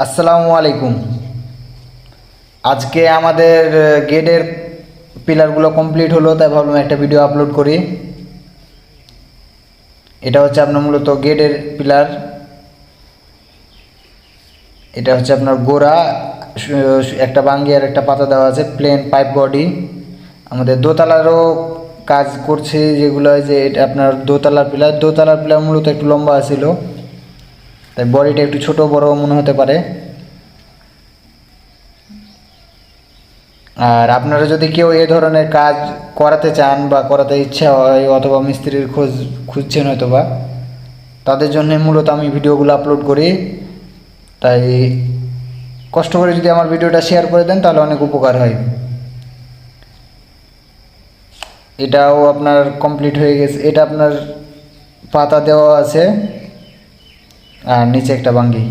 আসসালামু আলাইকুম। আজকে আমাদের গেটের পিলারগুলো কমপ্লিট হলো, তাই ভাবলাম একটা ভিডিও আপলোড করি। এটা হচ্ছে আপনার মূলত গেটের পিলার। এটা হচ্ছে আপনার গোড়া, একটা বাঙ্গি আর একটা পাতা দেওয়া আছে, প্লেন পাইপ বডি। আমাদের দোতলারও কাজ করছে, যেগুলো যে এটা আপনার দোতলার পিলার মূলত একটু লম্বা ছিল, তাই বডিটা একটু ছোট বড় মনে হতে পারে। আর আপনারা যদি কেউ এ ধরনের কাজ করাতে চান বা করাতে ইচ্ছা হয়, অথবা মিস্ত্রির খুঁজছেন হয়তো বা, তাদের জন্য মূলত আমি ভিডিওগুলো আপলোড করি। তাই কষ্ট করে যদি আমার ভিডিওটা শেয়ার করে দেন তাহলে অনেক উপকার হয়। এটাও আপনার কমপ্লিট হয়ে গেছে। এটা আপনার পাতা দেওয়া আছে আর নিচে একটা বাঙ্গি।